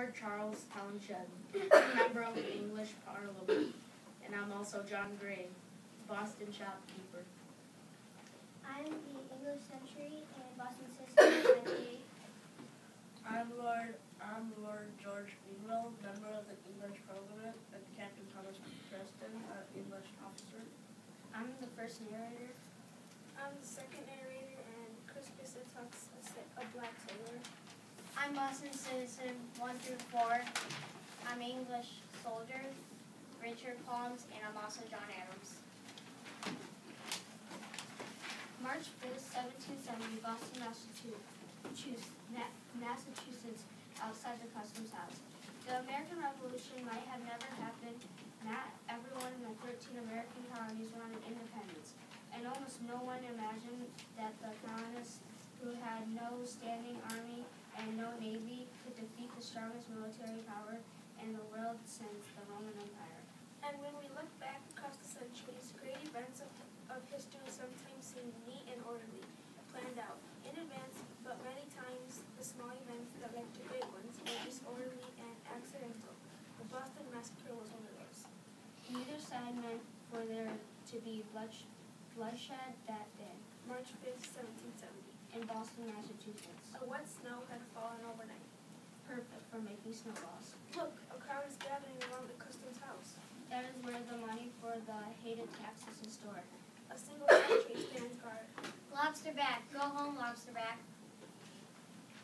Lord Charles Townshend, a member of the English Parliament, and I'm also John Gray, Boston shopkeeper. I'm the English Century and Boston Massacre 98. I'm Lord George Greenwell, member of the English Parliament, and Captain Thomas Preston, an English officer. I'm the first narrator. I'm the second narrator, and Crispus Talks a black sailor. I'm Boston Citizen 1 through 4. I'm English Soldier, Richard Palms, and I'm also John Adams. March 5th, 1770, Boston, Massachusetts, outside the Customs House. The American Revolution might have never happened. Not everyone in the 13 American colonies wanted independence, and almost no one imagined that the colonists, who had no standing army and no navy, could defeat the strongest military power in the world since the Roman Empire. And when we look back across the centuries, great events of history sometimes seem neat and orderly, planned out in advance, but many times the small events that led to great ones were disorderly and accidental. The Boston Massacre was one of those. Neither side meant for there to be bloodshed that day. March 5th, 1770. In Boston, Massachusetts. A wet snow had fallen overnight. Perfect for making snowballs. Look, a crowd is gathering around the customs house. That is where the money for the hated taxes is stored. A single sentry stands guard. Lobsterback, go home, Lobsterback.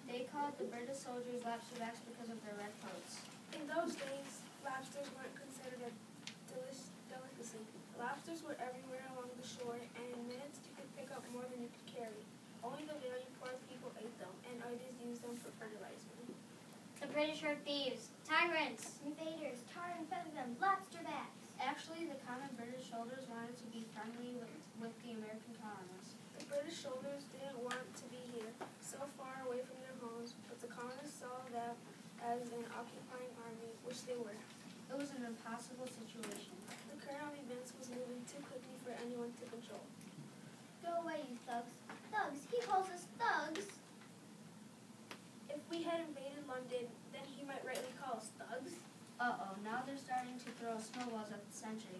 They called the British soldiers lobsterbacks because of their red coats. In those days, lobsters weren't considered a delicacy. Lobsters were everywhere along the shore, and in minutes you could pick up more than you could carry. Only the very poor people ate them, and others used them for fertilizer. The British are thieves, tyrants, invaders, tar and feather them, lobsterbacks. Actually, the common British soldiers wanted to be friendly with the American colonists. The British soldiers didn't want to be here, so far away from their homes, but the colonists saw them as an occupying army, which they were. It was an impossible situation. The current of events was moving too quickly for anyone to control. Go away, you thugs. Thugs, he calls us thugs. If we had invaded London, then he might rightly call us thugs. Uh-oh, now they're starting to throw snowballs at the century.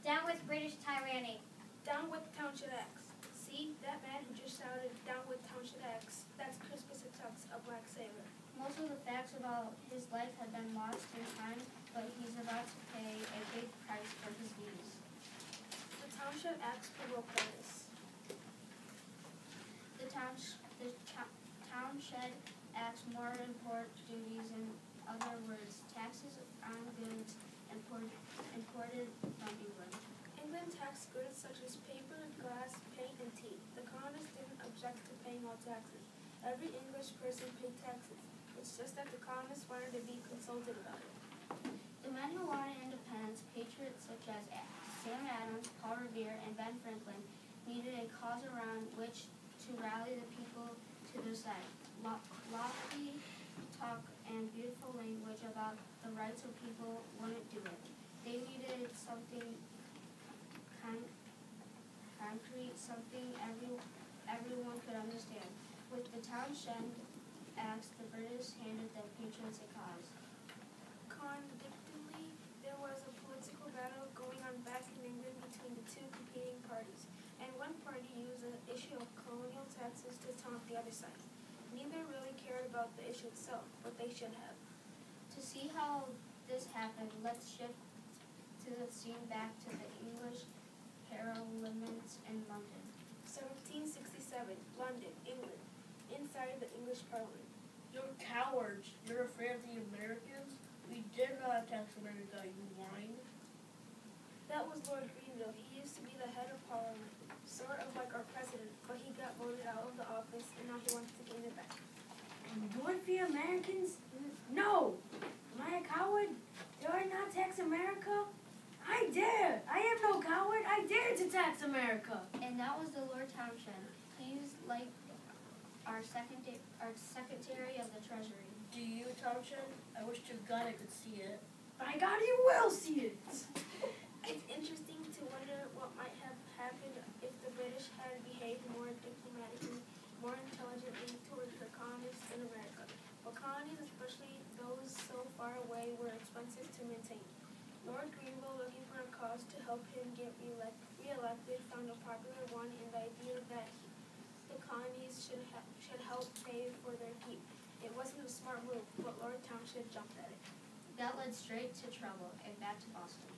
Down with British tyranny. Down with Townshend Acts. See, that man who just shouted, down with Townshend Acts, that's Crispus Talks a black sailor. Most of the facts about his life have been lost in time, but he's about to pay a big price for his views. The Townshend Acts provoke this. The Townshend Acts more import duties, in other words, taxes on goods imported from England. England taxed goods such as paper, glass, paint, and tea. The colonists didn't object to paying all taxes. Every English person paid taxes. It's just that the colonists wanted to be consulted about it. The men who wanted independence, patriots such as Sam Adams, Paul Revere, and Ben Franklin, needed a cause around which to rally the people to their side. Lofty talk and beautiful language about the rights of people wouldn't do it. They needed something concrete, something everyone could understand. With the Townshend Acts, the British handed the patriots a cause. Contradictorily, there was a political battle going on back in England between the two competing parties, and one party used the issue of colonial taxes to taunt the other side. Neither really cared about the issue itself, but they should have. To see how this happened, let's shift to the scene back to the English Parliament in London. 1767, London, England, inside the English Parliament. You're cowards. You're afraid of the Americans? We did not attack America, you whine. That was Lord Greenville. He used to be the head of Parliament, sort of like our president, but he got voted out of the office, and now he wants to gain it back. Do it for the Americans? No! Am I a coward? Do I not tax America? I dare! I am no coward! I dare to tax America! And that was the Lord Townshend. He's like our Secretary of the Treasury. Do you, Townshend? I wish to God I could see it. By God, you will see it! It's interesting to wonder what might have happened if the British had behaved more diplomatically, more intelligently towards the colonists in America. But colonies, especially those so way were expensive to maintain. Lord Greenville, looking for a cause to help him get re-elected, found a popular one in the idea that the colonies should help pay for their keep. It wasn't a smart move, but Lord Townshend jumped at it. That led straight to trouble and back to Boston.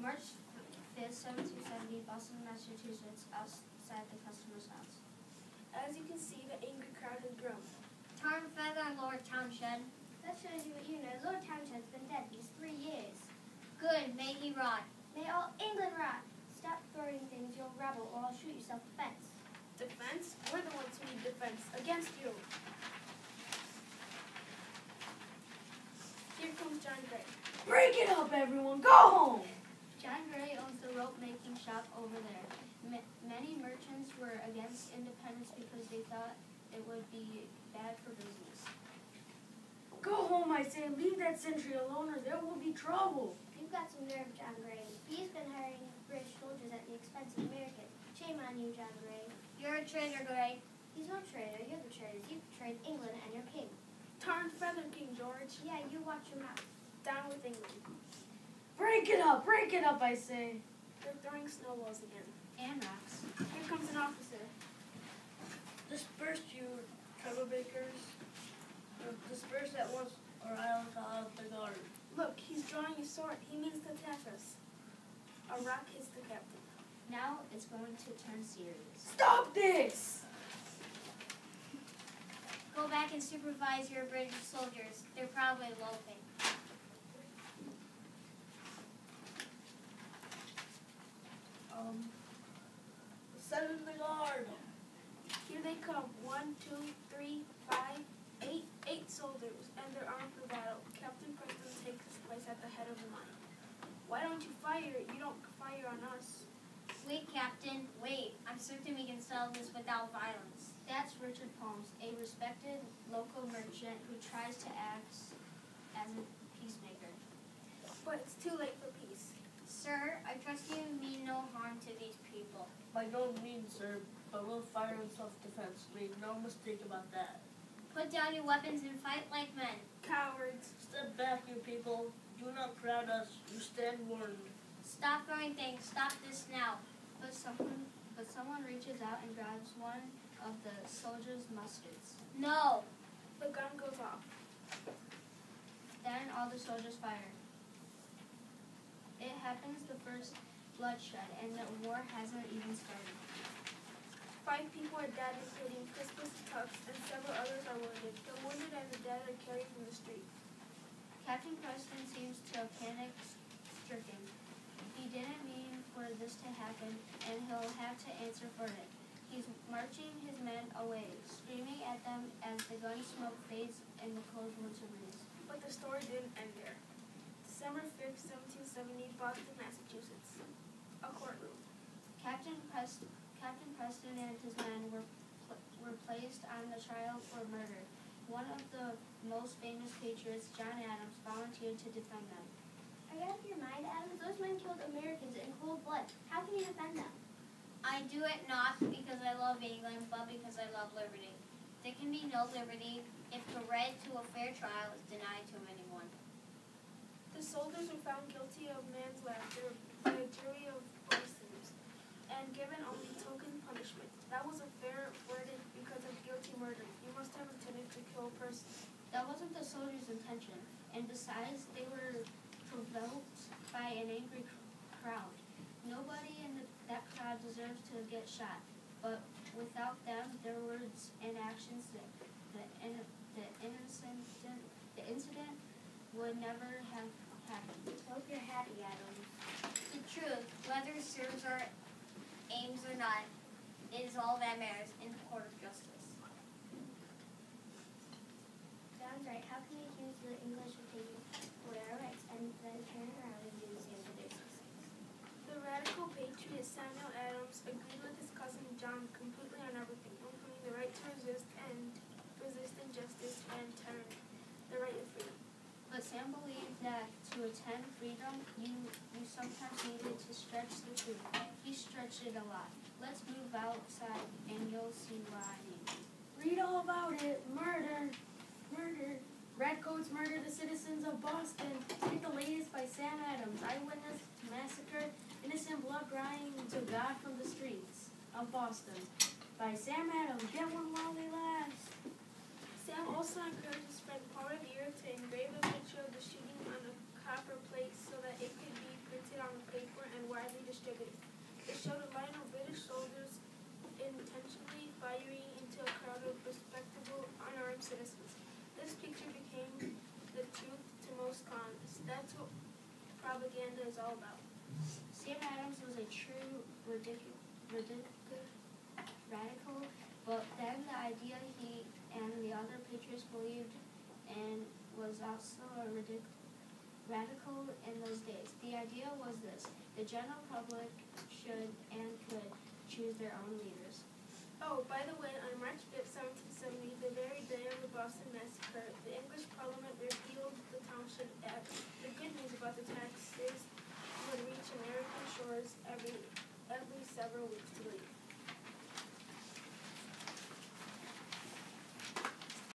March 5th, 1770, Boston, Massachusetts, outside the customer's house. As you can see, the angry crowd has grown. Tar and feather, Lord Townshend. That shows you what you know. Lord Townshend's been dead these 3 years. Good, may he rot. May all England rot. Stop throwing things, you'll rebel, or I'll shoot you self-defense. Defense? We're the ones who need defense. Against you. Here comes John Gray. Break it up, everyone. Go home. John Gray owns the rope-making shop over there. Many merchants were against independence because they thought it would be bad for business. Go home, I say. Leave that sentry alone or there will be trouble. You've got some nerve, John Gray. He's been hiring British soldiers at the expense of Americans. Shame on you, John Gray. You're a traitor, Gray. He's no traitor. You're the traitors. You betrayed England and your king. Tar and feather, King George. Yeah, you watch your mouth. Down with England. Break it up, I say. They're throwing snowballs again. And rocks. Here comes an officer. Disperse, you troublemakers. Disperse at once, or I'll call out the guard. Look, he's drawing a sword. He means to attack us. A rock hits the captain. Now it's going to turn serious. Stop this! Go back and supervise your British soldiers. They're probably loafing. Send in the guard. Here they come. 1, 2, 3, 5, 8. 8 soldiers, and they're armed for battle. Captain Preston takes his place at the head of the line. Why don't you fire? You don't fire on us. Wait, Captain, wait. I'm certain we can settle this without violence. That's Richard Holmes, a respected local merchant who tries to act as a peacemaker. But it's too late for peace. Sir, I trust you mean no harm to these people. By no means, sir, but we'll fire in self-defense. Make no mistake about that. Put down your weapons and fight like men. Cowards. Step back, you people. Do not crowd us. You stand warned. Stop throwing things. Stop this now. But someone reaches out and grabs one of the soldiers' muskets. No. The gun goes off. Then all the soldiers fire. It happens the first bloodshed, and the war hasn't even started. 5 people are dead, including Crispus Tux, and several others are wounded. The wounded and the dead are carried from the street. Captain Preston seems to have panic-stricken. He didn't mean for this to happen, and he'll have to answer for it. He's marching his men away, screaming at them as the gun smoke fades in the cold winter breeze. But the story didn't end there. December 5th, 1770, Boston, Massachusetts. A courtroom. Captain Preston and his men were placed on the trial for murder. One of the most famous patriots, John Adams, volunteered to defend them. Are you out of your mind, Adams? Those men killed Americans in cold blood. How can you defend them? I do it not because I love England, but because I love liberty. There can be no liberty if the right to a fair trial is denied to anyone. The soldiers were found guilty of manslaughter by a jury of persons and given only token punishment. That was a fair verdict because of guilty murder. You must have intended to kill a person. That wasn't the soldiers' intention, and besides, they were provoked by an angry crowd. Nobody in that crowd deserves to get shot, but without them, their words and actions, the incident would never have happened. Hope you're happy, Adams. The truth, whether it serves our aims or not, is all that matters in the court of justice. John's right. How can we accuse the English of taking away our rights and then turn around and do the same for their citizens? The radical patriot Samuel Adams agreed with his cousin John completely on everything, including the right to resist injustice and tyranny, the right of freedom. But Sam believed that to attain freedom, you sometimes needed to stretch the truth. He stretched it a lot. Let's move outside and you'll see what I mean. Read all about it. Murder. Murder. Redcoats murder the citizens of Boston. Read the latest by Sam Adams. Eyewitness to massacre. Innocent blood crying to God from the streets of Boston. By Sam Adams. Get one while they last. Sam also encouraged his friend Paul Revere to engrave a picture of the shooting on a copper plate so that it could be printed on the paper and widely distributed. It showed a line of British soldiers intentionally firing into a crowd of respectable, unarmed citizens. This picture became the truth to most colonists. That's what propaganda is all about. Sam Adams was a true radical, but then the idea he and the other patriots believed in was also a radical in those days. The idea was this: the general public should and could choose their own leaders. Oh, by the way, on March 5th, 1770, the very day of the Boston Massacre, the English Parliament repealed the Township Act. The good news about the taxes would reach American shores every several weeks to leave.